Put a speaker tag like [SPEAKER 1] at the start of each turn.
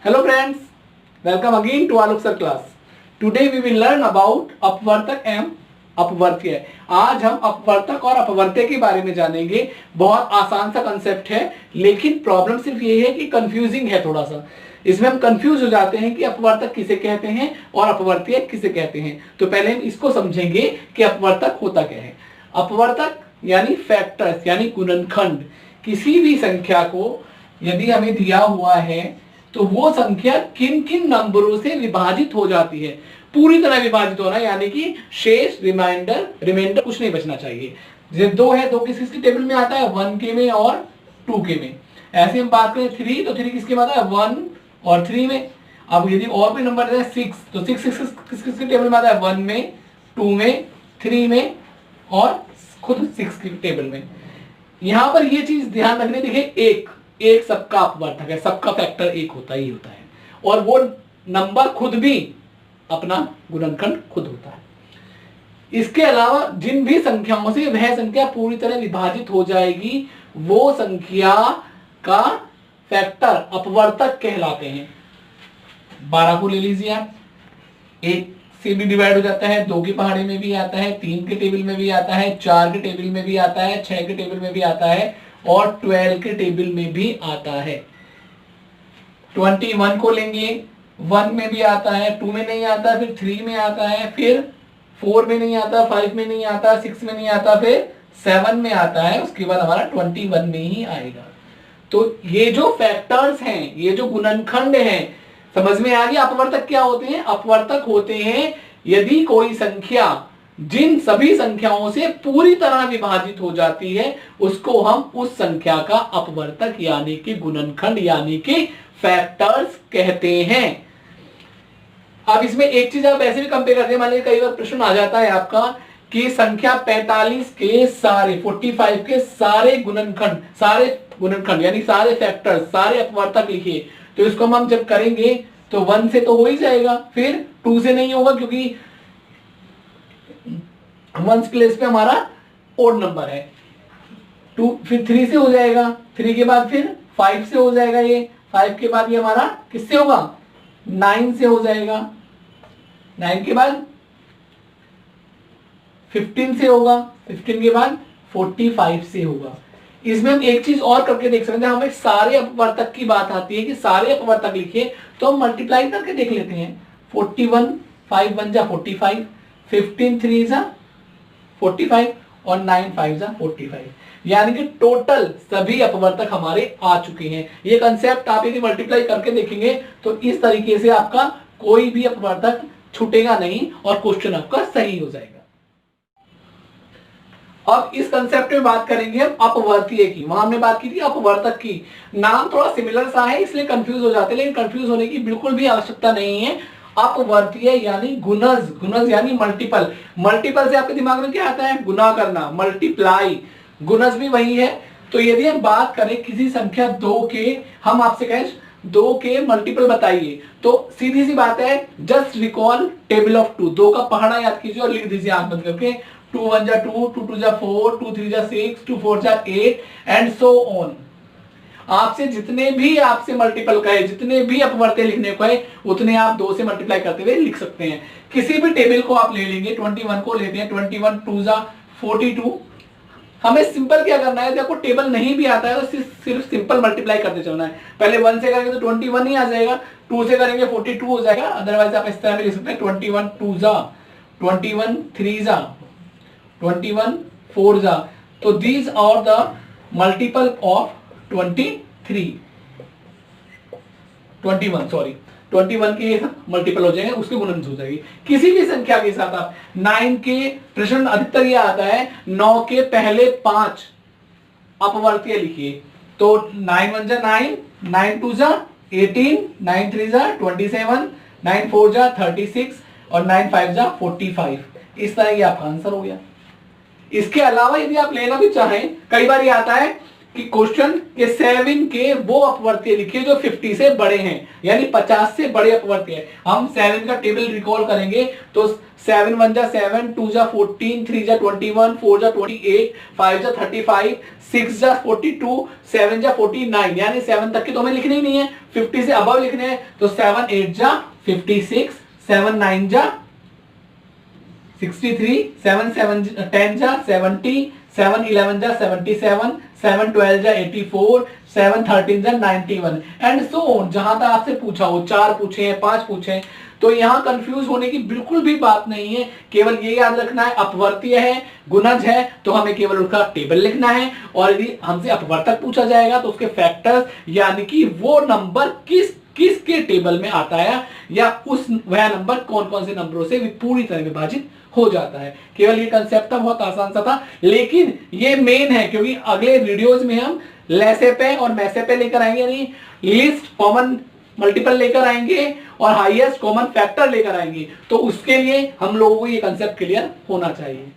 [SPEAKER 1] Hello friends, welcome again to Alok Sir class. Today we will learn about अपवर्तक एवं अपवर्त्य। आज हम अपवर्तक और अपवर्त्य के बारे में जानेंगे। बहुत आसान सा कंसेप्ट है, लेकिन प्रॉब्लम सिर्फ ये है कि कंफ्यूजिंग है थोड़ा सा। इसमें हम कंफ्यूज हो जाते हैं कि अपवर्तक किसे कहते हैं और अपवर्त्य किसे कहते हैं। तो पहले हम इसको समझेंगे कि अपवर्तक होता क्या है। अपवर्तक यानी फैक्टर्स यानी गुणनखंड। किसी भी संख्या को यदि हमें दिया हुआ है तो वो संख्या किन किन नंबरों से विभाजित हो जाती है, पूरी तरह विभाजित होना, यानी कि शेष रिमाइंडर कुछ नहीं बचना चाहिए। जैसे 2 है, 2 किसकी टेबल में आता है, 1 के में और 2 के में। ऐसे हम बात करें 3, तो 3 किसके में आता है, 1 और 3 में। अब यदि और भी नंबर है 6, तो 6 किसकी टेबल में आता है, 1 में, 2 में, 3 में और खुद 6 की टेबल में। यहां पर ये चीज ध्यान रखने, देखिए एक सबका अपवर्तक है, सबका फैक्टर एक होता ही होता है, और वो नंबर खुद भी अपना गुणनखंड खुद होता है। इसके अलावा जिन भी संख्याओं से वह संख्या पूरी तरह विभाजित हो जाएगी, वो संख्या का फैक्टर अपवर्तक कहलाते हैं। 12 को ले लीजिए आप, 1 से भी डिवाइड हो जाता है, 2 की पहाड़ी में भी आता है, 3 के टेबल में भी आता है, 4 के टेबल में भी आता है, 6 के टेबल में भी आता है और 12 के टेबल में भी आता है। 21 को लेंगे, 1 में भी आता है, 2 में नहीं आता, फिर 3 में आता है, फिर 4 में नहीं आता, 5 में नहीं आता, 6 में नहीं आता, फिर 7 में आता है, उसके बाद हमारा 21 में ही आएगा। तो ये जो फैक्टर्स हैं, ये जो गुणनखंड हैं, समझ में आ गया। अपवर्तक क्या होते हैं? अपवर्तक होते हैं यदि कोई संख्या जिन सभी संख्याओं से पूरी तरह विभाजित हो जाती है, उसको हम उस संख्या का अपवर्तक यानी कि गुणनखंड यानी कि फैक्टर्स कहते हैं। अब इसमें एक चीज आप ऐसे भी कंपेयर करते हैं, मान लीजिए कई बार प्रश्न आ जाता है आपका कि संख्या 45 के सारे 45 के सारे गुणनखंड यानी सारे फैक्टर्स, सारे अपवर्तक लिखिए। तो इसको हम जब करेंगे तो 1 से तो हो ही जाएगा, फिर 2 से नहीं होगा क्योंकि 1 प्लेस पे हमारा ओड नंबर है। 2 फिर 3 से हो जाएगा, 3 के बाद फिर 5 से हो जाएगा, ये 5 के बाद ये हमारा किससे होगा, 9 से हो जाएगा, 9 के बाद 15 से होगा, 15 के बाद 45 से होगा। इसमें हम एक चीज और करके देख सकते हैं, हमें सारे अपवर्तक की बात आती है कि सारे अपवर्तक लिखिए, तो हम मल्टीप्लाई करके देख लेते हैं। 41 5 1 जा 45, 15 3 जा 45 और 9 5 जा 45, यानी कि टोटल सभी अपवर्तक हमारे आ चुके हैं। ये कंसेप्ट आप यदि मल्टीप्लाई करके देखेंगे तो इस तरीके से आपका कोई भी अपवर्तक छूटेगा नहीं और क्वेश्चन आपका सही हो जाएगा। अब इस कंसेप्ट में बात करेंगे हम अपवर्तीय की। वहां हमने बात की थी अपवर्तक की। नाम थोड़ा सिमिलर सा है इसलिए कंफ्यूज हो जाते हैं, लेकिन कंफ्यूज होने की बिल्कुल भी आवश्यकता नहीं है। अपवर्तीय यानी गुणज यानी मल्टीपल से आपके दिमाग में क्या आता है, गुना करना, मल्टीप्लाई। गुणज भी वही है। तो यदि हम बात करें किसी संख्या 2 के, हम आपसे कहें 2 के मल्टीपल बताइए, तो सीधी सी बात है, जस्ट रिकॉल टेबल ऑफ 2। 2 का पहाड़ा याद कीजिए और लिख दीजिए आंख बंद करके। 2 1 जा 2, 2 2 जा 4, 2 3 जा 6, 2 4 जा 8 एंड सो ऑन। आपसे जितने भी आपसे मल्टीपल कहे, जितने भी अपवर्त्य लिखने को है, उतने आप 2 से मल्टीप्लाई करते हुए लिख सकते हैं। किसी भी टेबल को आप ले लेंगे, 21 को लेते हैं, 21 2 जा 42। हमें सिंपल क्या करना है, देखो टेबल नहीं भी आता है तो सिर्फ सिंपल मल्टीप्लाई करते चलना है। पहले 1 से करेंगे तो 21 ही आ जाएगा, 2 से करेंगे 42 हो जाएगा। अदरवाइज आप इस तरह भी लिख सकते हैं, 21 2 जा 21 3 जा 21 4 जा। तो these are the multiple of 21 के मल्टीपल हो जाएंगे, उसके गुणनफल हो जाएगी। किसी भी संख्या के साथ आप 9 के प्रश्न अधिकतर यह आता है, 9 के पहले 5 अपवर्तीय लिखिए। तो 9 1 जा 9, 9 2 जा 18, 9 3 जा 27, 9 4 जा 36 और 9 5 जा 45। इस तरह ये आपका आंसर हो गया। इसके अलावा यदि आप लेना भी चाहें, कई बार ये आता है कि क्वेश्चन के 7 के वो अपवर्तीय लिखिए जो 50 से बड़े हैं, यानी 50 से बड़े अपवर्तीय है। हम 7 का टेबल रिकॉल करेंगे तो 7 1 जा 7, 2 जा 14, 3 जा 21, 4 जा 28, 5 जा 35, 6 जा 42, 7 जा 49, यानी 7 तक के तो हमें लिखने ही नहीं है, 50 से अबव लिखने हैं। तो 7 8 जा 56, 7 9 जा 63, 7 7 10 जा 70, 7 11 जा 77, 7 12 जा 84, 7 13 जा 91 एंड सो ऑन। जहां तक आपसे पूछा हो, 4 पूछे हैं, 5 पूछे हैं, तो यहां कंफ्यूज होने की बिल्कुल भी बात नहीं है। केवल ये याद रखना है अपवर्तीय है, गुणज है, तो हमें केवल उसका टेबल लिखना है, और यदि हमसे अपवर्तक पूछा जाएगा तो उसके फैक्टर्स यानी कि वो नंबर किसके टेबल में आता है, या उस वह नंबर कौन कौन से नंबरों से पूरी तरह विभाजित हो जाता है। केवल ये कंसेप्ट था, बहुत आसान सा था, लेकिन ये मेन है क्योंकि अगले वीडियोस में हम लेसे पे और मैसे पे लेकर आएंगे, यानी लिस्ट कॉमन मल्टीपल लेकर आएंगे और हाईएस्ट कॉमन फैक्टर लेकर आएंगे। तो उसके लिए हम लोगों को ये कंसेप्ट क्लियर होना चाहिए।